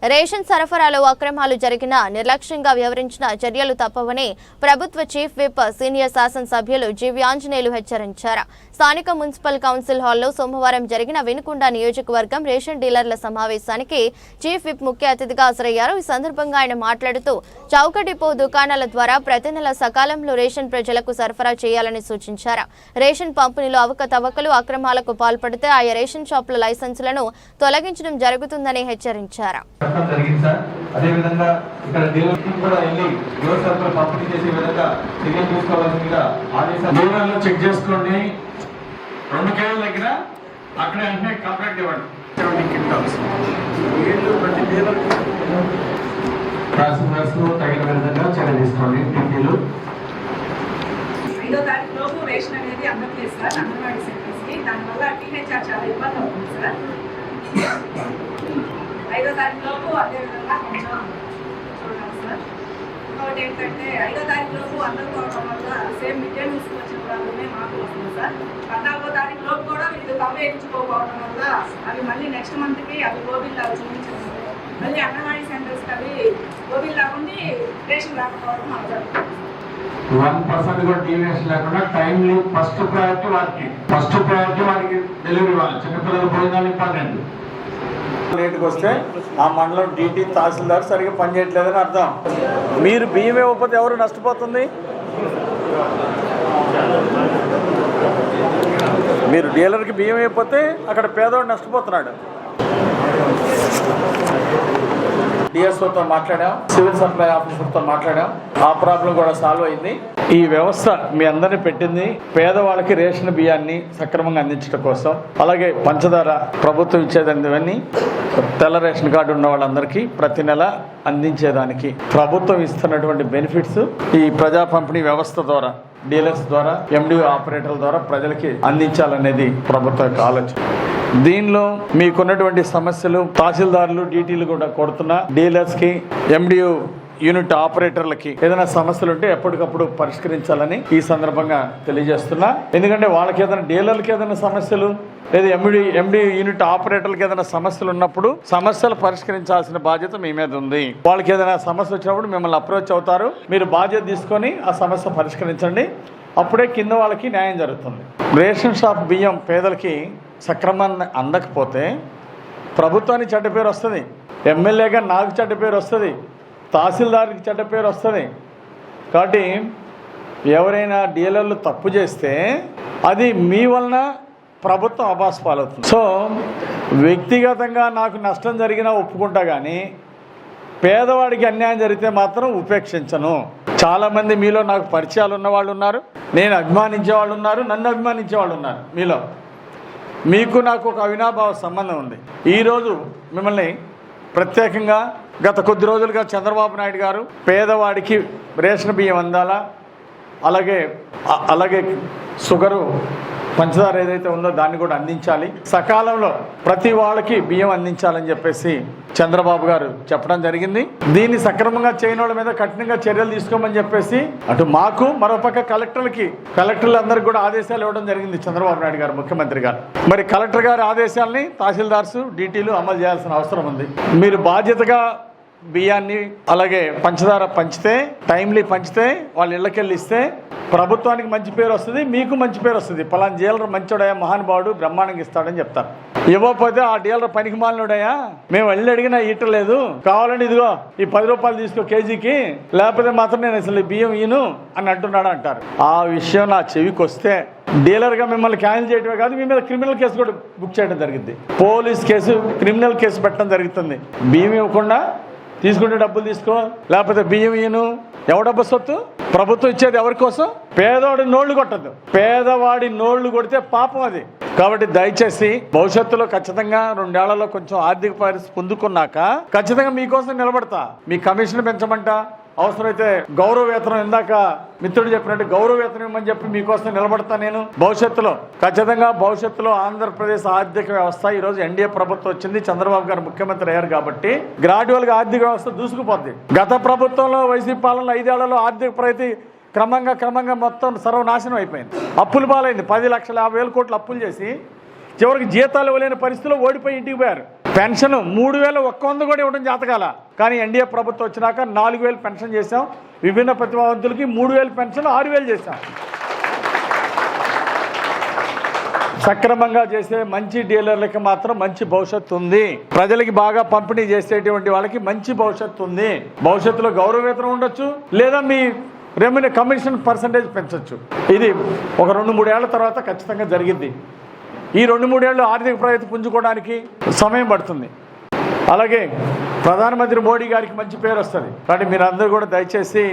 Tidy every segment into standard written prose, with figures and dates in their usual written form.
Ration సరఫరాలో అక్రమాలు జరిగిన నిర్లక్ష్యంగా వ్యవహరించిన చర్యలు తప్పవని ప్రభుత్వ చీఫ్ విప్ సీనియర్ శాసనసభ్యులు జీవి ఆంజనేయులు హెచ్చరించారు. స్థానిక మున్సిపల్ కౌన్సిల్ హాల్లో సోమవారం జరిగిన వినుకొండ నియోజకవర్గం రేషన్ డీలర్ల సమావేశానికి చీఫ్ విప్ ముఖ్య అతిథిగా హాజరయ్యారు. ఈ సందర్భంగా ఆయన మాట్లాడుతూ చౌక డిపో దుకాణాల ద్వారా ప్రతి నెల సకాలంలో రేషన్ ప్రజలకు సరఫరా చేయాలని సూచించారు. రేషన్ పంపిణీలో అవకతవకలు అక్రమాలకు పాల్పడితే ఆయా రేషన్ షాపుల లైసెన్సులను తొలగించడం జరుగుతుందని హెచ్చరించారు. జరిగింది సార్. అదేవిధంగా ఇక్కడ డీలర్కి కూడా వెళ్ళి డోర్ సరుకులు పంపిణీ చేసే విధంగా చర్యలు తీసుకోవాల్సిందిగా ఆదేశాలు. డీలర్లు చెక్ చేసుకోండి, 2 కేజీల దగ్గర అక్కడ వెంటనే కంప్లైంట్ ఇవ్వండి. తగిన విధంగా చర్య తీసుకోండి. టీపీలు 5వ తారీఖు లోపు రేషన్ అనేది అందట్లేదు సార్, అంగన్వాడీ సెంటర్స్కి. దానివల్ల టీహెచ్ఆర్ చాలా ఇబ్బంది అవుతుంది సార్. 5వ తారీఖు లోపు అదేవిధంగా కొంచెం చూడాలి సార్. ఇంకొకటి ఏంటంటే 5వ తారీఖు లోపు అందకపోవడం వల్ల సేమ్ మిడ్ డే మీల్స్కి వచ్చిన ప్రాబ్లమే మాకు వస్తుంది సార్. 14వ తారీఖు లోపు కూడా వీళ్ళు కవర్ వేయించుకోకపోవడం వల్ల అవి మళ్ళీ నెక్స్ట్ మంత్కి అవి గోబిల్లాగా చూపించడం, మళ్ళీ అంగన్వాడీ సెంటర్స్కి అవి గోబిల్లాగా ఉండి రేషన్ రాకపోవడం మాకు జరుగుతుంది. 1% కూడా డీవియేషన్ లేకుండా టైంలీ ఫస్ట్ ప్రయారిటీ వారికి డెలివరీ ఇవ్వాలి. చిన్నపిల్లల భోజనాలు ఇంపార్టెంట్. లేటుకు వస్తే ఆ మండలం డీటీ తహసీల్దార్ సరిగ్గా పనిచేయట్లేదని అర్థం. మీరు బియ్యం ఇవ్వకపోతే ఎవరు నష్టపోతుంది? మీరు డీలర్కి బియ్యం ఇవ్వకపోతే అక్కడ పేదవాడు నష్టపోతున్నాడు. డిఎస్ఓతో మాట్లాడాం, సివిల్ సప్లై ఆఫీసర్తో మాట్లాడాం. ఆ ప్రాబ్లం కూడా సాల్వ్ అయింది. ఈ వ్యవస్థ మీ అందరినీ పెట్టింది పేదవాళ్ళకి రేషన్ బియ్యాన్ని సక్రమంగా అందించడం కోసం. అలాగే పంచదార ప్రభుత్వం ఇచ్చేదాన్ని తెల్ల రేషన్ కార్డు ఉన్న వాళ్ళందరికీ ప్రతి నెల అందించేదానికి ప్రభుత్వం ఇస్తున్నటువంటి బెనిఫిట్స్ ఈ ప్రజా పంపిణీ వ్యవస్థ ద్వారా, డీలర్స్ ద్వారా, ఎండిఓ ఆపరేటర్ల ద్వారా ప్రజలకి అందించాలనేది ప్రభుత్వ యొక్క ఆలోచన. దీనిలో మీకున్నటువంటి సమస్యలు తహసీల్దారులు డీటీలు కూడా కొడుతున్నా, డీలర్స్కి ఎండిఓ యూనిట్ ఆపరేటర్లకి ఏదైనా సమస్యలు ఉంటే ఎప్పటికప్పుడు పరిష్కరించాలని ఈ సందర్భంగా తెలియజేస్తున్నా. ఎందుకంటే వాళ్ళకి ఏదైనా డీలర్లకి ఏదైనా సమస్యలు లేదా ఎండి యూనిట్ ఆపరేటర్లకి ఏదైనా సమస్యలు ఉన్నప్పుడు సమస్యలు పరిష్కరించాల్సిన బాధ్యత మీ మీద ఉంది. వాళ్ళకి ఏదైనా సమస్య వచ్చినప్పుడు మిమ్మల్ని అప్రోచ్ అవుతారు. మీరు బాధ్యత తీసుకొని ఆ సమస్య పరిష్కరించండి. అప్పుడే కింద వాళ్ళకి న్యాయం జరుగుతుంది. రేషన్ షాప్ బియ్యం పేదలకి సక్రమంగా అందకపోతే ప్రభుత్వానికి చెడ్డ పేరు వస్తుంది, ఎమ్మెల్యేగా నాకు చెడ్డ పేరు వస్తుంది, తహసీల్దార్కి చెడ్డ పేరు వస్తుంది. కాబట్టి ఎవరైనా డీలర్లు తప్పు చేస్తే అది మీ వలన ప్రభుత్వం అబాస్ పాలవుతుంది. సో వ్యక్తిగతంగా నాకు నష్టం జరిగినా ఒప్పుకుంటా, కానీ పేదవాడికి అన్యాయం జరిగితే మాత్రం ఉపేక్షించను. చాలామంది మీలో నాకు పరిచయాలు ఉన్నవాళ్ళు ఉన్నారు, నేను అభిమానించే వాళ్ళు ఉన్నారు, నన్ను అభిమానించే వాళ్ళు ఉన్నారు. మీలో మీకు నాకు ఒక అవినాభావ సంబంధం ఉంది. ఈరోజు మిమ్మల్ని ప్రత్యేకంగా గత కొద్ది రోజులుగా చంద్రబాబు నాయుడు గారు పేదవాడికి రేషన్ బియ్యం అందాలా, అలాగే షుగరు పంచదార ఏదైతే ఉందో దాన్ని కూడా అందించాలి, సకాలంలో ప్రతి వాళ్ళకి బియ్యం అందించాలని చెప్పేసి చంద్రబాబు గారు చెప్పడం జరిగింది. దీన్ని సక్రమంగా చేయని వాళ్ళ మీద కఠినంగా చర్యలు తీసుకోమని చెప్పేసి అటు మాకు, మరోపక్క కలెక్టర్లందరికీ కూడా ఆదేశాలు ఇవ్వడం జరిగింది చంద్రబాబు నాయుడు గారు, ముఖ్యమంత్రి గారు. మరి కలెక్టర్ గారి ఆదేశాలని తహసీల్దార్స్ డీటీలు అమలు చేయాల్సిన అవసరం ఉంది. మీరు బాధ్యతగా బియ్యాన్ని అలాగే పంచదార పంచితే, టైమ్లీ పంచితే, వాళ్ళ ఇళ్ళకెళ్ళి ఇస్తే ప్రభుత్వానికి మంచి పేరు వస్తుంది, మీకు మంచి పేరు వస్తుంది. పలానా డీలర్ మంచోడయా, మహానుభావుడు, బ్రహ్మాండంగా ఇస్తాడని చెప్తారు. ఇవ్వకపోతే ఆ డీలర్ పనికి మాలినోడయా, మేము వెళ్ళి అడిగినా ఇట్టలేదు, కావాలండి ఇదిగో ఈ 10 రూపాయలు తీసుకో కేజీకి, లేకపోతే మాత్రం నేను అసలు బియ్యం ఈను అని అంటున్నాడు అంటారు. ఆ విషయం నా చెవికి వస్తే డీలర్గా మిమ్మల్ని క్యాన్సిల్ చేయడమే కాదు, మీ మీద క్రిమినల్ కేసు కూడా బుక్ చేయడం జరిగింది. పోలీస్ కేసు, క్రిమినల్ కేసు పెట్టడం జరుగుతుంది. బియ్యం ఇవ్వకుండా తీసుకుంటే డబ్బులు తీసుకో, లేకపోతే బియ్యం ఈయను. ఎవడబ్బ సొత్తు? ప్రభుత్వం ఇచ్చేది ఎవరి కోసం? పేదవాడి నోళ్లు కొట్టద్దు. పేదవాడి నోళ్లు కొడితే పాపం అది. కాబట్టి దయచేసి భవిష్యత్తులో ఖచ్చితంగా 2 ఏళ్లలో కొంచెం ఆర్థిక పరిస్థితి పొందుకున్నాక ఖచ్చితంగా మీకోసం నిలబడతా. మీ కమిషన్ పెంచమంట, అవసరమైతే గౌరవ వేతనం, ఇందాక మిత్రుడు చెప్పినట్టు గౌరవ వేతనం ఇవ్వమని చెప్పి మీకోసం నిలబడతా. నేను భవిష్యత్తులో ఆంధ్రప్రదేశ్ ఆర్థిక వ్యవస్థ, ఈరోజు ఎన్డీఏ ప్రభుత్వం వచ్చింది, చంద్రబాబు గారు ముఖ్యమంత్రి అయ్యారు కాబట్టి గ్రాడ్యువల్గా ఆర్థిక వ్యవస్థ దూసుకుపోద్ది. గత ప్రభుత్వంలో వైసీపీ పాలనలో 5 ఏళ్లలో ఆర్థిక ప్రగతి క్రమంగా మొత్తం సర్వనాశనం అయిపోయింది. అప్పుల పాలైంది. 10,50,000 కోట్లు అప్పులు చేసి చివరికి జీతాలు ఇవ్వలేని పరిస్థితిలో ఓడిపోయి ఇంటికి పోయారు. పెన్షన్ 3,100 కూడా ఇవ్వడం జాతకాల. కానీ ఎన్డీఏ ప్రభుత్వం వచ్చినాక 4,000 పెన్షన్ చేశాం. విభిన్న ప్రతిభావంతులకి 3,000 పెన్షన్ 6,000 చేశాం. సక్రమంగా చేసే మంచి డీలర్లకి మాత్రం మంచి భవిష్యత్తు ఉంది. ప్రజలకి బాగా పంపిణీ చేసేటువంటి వాళ్ళకి మంచి భవిష్యత్తు ఉంది. భవిష్యత్తులో గౌరవ వేతనం ఉండొచ్చు, లేదా మీ రెమ్యూనరేషన్ కమిషన్ పర్సంటేజ్ పెంచవచ్చు. ఇది ఒక 2-3 ఏళ్ల తర్వాత ఖచ్చితంగా జరిగింది. ఈ 2-3 ఏళ్ళు ఆర్థిక ప్రగతి పుంజుకోవడానికి సమయం పడుతుంది. అలాగే ప్రధానమంత్రి మోడీ గారికి మంచి పేరు వస్తుంది. కాబట్టి మీరు అందరూ కూడా దయచేసి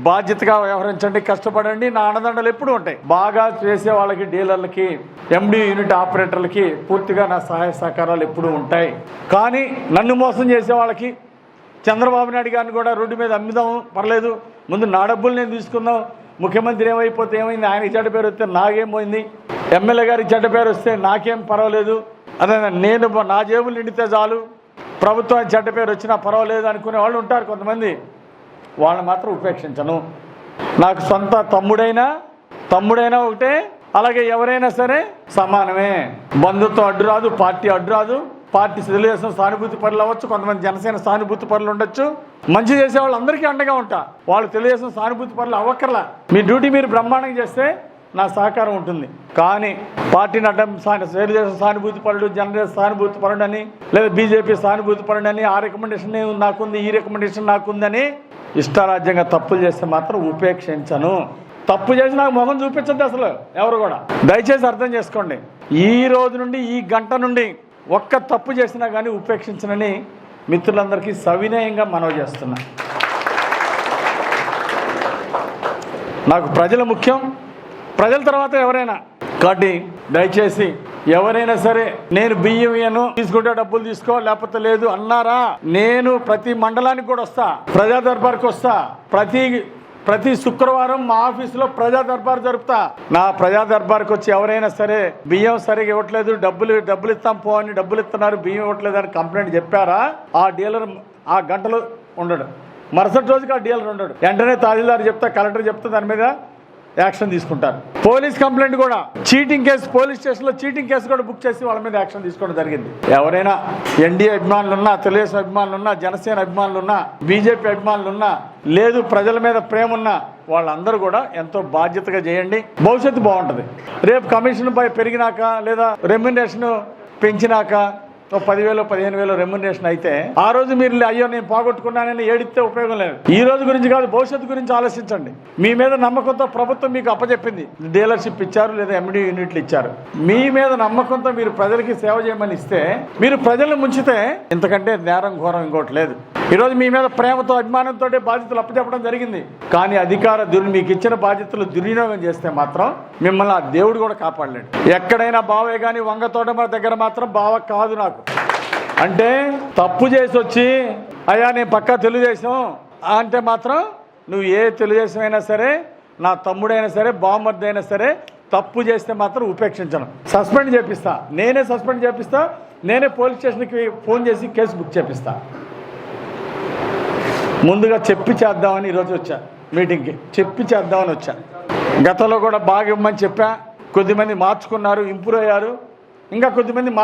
బాధ్యతగా వ్యవహరించండి, కష్టపడండి. నా అండదండలు ఎప్పుడూ ఉంటాయి. బాగా చేసే వాళ్ళకి, డీలర్లకి, ఎండి యూనిట్ ఆపరేటర్లకి పూర్తిగా నా సహాయ సహకారాలు ఎప్పుడూ ఉంటాయి. కానీ నన్ను మోసం చేసే వాళ్ళకి, చంద్రబాబు నాయుడు గారిని కూడా రోడ్డు మీద అమ్మిదాం పర్లేదు, ముందు నా డబ్బులు నేను తీసుకుందాం, ముఖ్యమంత్రి ఏమైపోతే ఏమైంది, ఆయనకి చెడ్డ పేరు వస్తే నాకేం పోయింది, ఎమ్మెల్యే గారికి చెడ్డ పేరు వస్తే నాకేం పర్వాలేదు, అదే నేను నా జేబులు నిండితే చాలు, ప్రభుత్వానికి చెడ్డ పేరు వచ్చినా పర్వాలేదు అనుకునే వాళ్ళు ఉంటారు కొంతమంది. వాళ్ళని మాత్రం ఉపేక్షించను. నాకు సొంత తమ్ముడైనా ఒకటే, అలాగే ఎవరైనా సరే సమానమే. బంధుత్వం అడ్డు రాదు, పార్టీ అడ్డు రాదు. పార్టీ తెలుగుదేశం సానుభూతి పరులు అవ్వచ్చు, కొంతమంది జనసేన సానుభూతి పరులు ఉండొచ్చు. మంచి చేసే వాళ్ళందరికీ అండగా ఉంటా. వాళ్ళు తెలుగుదేశం సానుభూతి పరులు అవ్వక్కర్లా. మీ డ్యూటీ మీరు బ్రహ్మాండంగా చేస్తే నా సహకారం ఉంటుంది. కానీ పార్టీని అడ్డం తెలుగుదేశం సానుభూతి పరుడు, జనసేన సానుభూతి పరుడు అని, లేదా బీజేపీ సానుభూతి పరుడు అని, ఆ రికమెండేషన్ నాకుంది, ఈ రికమెండేషన్ నాకుందని ఇష్టారాజ్యంగా తప్పులు చేస్తే మాత్రం ఉపేక్షించను. తప్పు చేసి నాకు మొహం చూపించద్దు అసలు ఎవరు కూడా. దయచేసి అర్థం చేసుకోండి. ఈ రోజు నుండి, ఈ గంట నుండి ఒక్క తప్పు చేసినా కానీ ఉపేక్షించనని మిత్రులందరికీ సవినయంగా మనవి చేస్తున్నా. నాకు ప్రజలు ముఖ్యం, ప్రజల తర్వాత ఎవరైనా. కాబట్టి దయచేసి ఎవరైనా సరే నేను బియ్యం ఇయ్యను, తీసుకుంటే డబ్బులు తీసుకో లేకపోతే లేదు అన్నారా, నేను ప్రతి మండలానికి కూడా వస్తా, ప్రజా దర్బార్కి వస్తా. ప్రతి శుక్రవారం మా ఆఫీసులో ప్రజా దర్బార్ జరుపుతా. నా ప్రజా దర్బార్కి వచ్చి ఎవరైనా సరే బియ్యం సరిగా ఇవ్వట్లేదు, డబ్బులు ఇస్తాం పో అని, డబ్బులు ఇస్తున్నారు బియ్యం ఇవ్వట్లేదు అని కంప్లైంట్ చెప్పారా, ఆ డీలర్ ఆ గంటలో ఉండడు. మరుసటి రోజుకి ఆ డీలర్ ఉండడు. వెంటనే తహసీల్దార్ చెప్తా, కలెక్టర్ చెప్తా, దాని మీద యాక్షన్ తీసుకుంటారు. పోలీస్ కంప్లైంట్ కూడా, చీటింగ్ కేసు, పోలీస్ స్టేషన్లో చీటింగ్ కేసు కూడా బుక్ చేసి వాళ్ళ మీద యాక్షన్ తీసుకోవడం జరిగింది. ఎవరైనా ఎన్డీఏ అభిమానులున్నా, తెలుగుదేశం అభిమానులున్నా, జనసేన అభిమానులున్నా, బీజేపీ అభిమానులున్నా, లేదు ప్రజల మీద ప్రేమ ఉన్నా వాళ్ళందరూ కూడా ఎంతో బాధ్యతగా చేయండి. భవిష్యత్తు బాగుంటుంది. రేపు కమిషన్ పై పెరిగినాక, లేదా రెమ్యునరేషన్ పెంచినాక 10,000 15,000 రెమ్యునరేషన్ అయితే ఆ రోజు మీరు అయ్యో నేను పోగొట్టుకున్నానని ఏడిస్తే ఉపయోగం లేదు. ఈ రోజు గురించి కాదు, భవిష్యత్తు గురించి ఆలోచించండి. మీ మీద నమ్మకంతో ప్రభుత్వం మీకు అప్పచెప్పింది, డీలర్షిప్ ఇచ్చారు, లేదా ఎండి యూనిట్లు ఇచ్చారు. మీ మీద నమ్మకంతో మీరు ప్రజలకి సేవ చేయమని ఇస్తే, మీరు ప్రజలను ముంచితే ఇంతకంటే నేరం ఘోరం ఇంకోటి లేదు. ఈరోజు మీ మీద ప్రేమతో, అభిమానంతో బాధ్యతలు అప్పచెప్పడం జరిగింది. కానీ మీకు ఇచ్చిన బాధ్యతలు దుర్వినియోగం చేస్తే మాత్రం మిమ్మల్ని ఆ దేవుడు కూడా కాపాడలేడు. ఎక్కడైనా బావే కానీ వంగతోట దగ్గర మాత్రం బావ కాదు నాకు. అంటే తప్పు చేసి వచ్చి అయ్యా నేను పక్కా తెలుగుదేశం అంటే మాత్రం నువ్వు ఏ తెలుగుదేశం అయినా సరే, నా తమ్ముడైనా సరే, బామ్మర్ది అయినా సరే, తప్పు చేస్తే మాత్రం ఉపేక్షించను. సస్పెండ్ చేపిస్తా, నేనే సస్పెండ్ చేపిస్తా, నేనే పోలీస్ స్టేషన్కి ఫోన్ చేసి కేసు బుక్ చేపిస్తా. ముందుగా చెప్పి చేద్దామని ఈరోజు వచ్చా మీటింగ్కి, చెప్పి చేద్దామని వచ్చా. గతంలో కూడా బాగా ఇవ్వమని చెప్పా, కొద్దిమంది మార్చుకున్నారు, ఇంప్రూవ్ అయ్యారు, ఇంకా కొద్దిమంది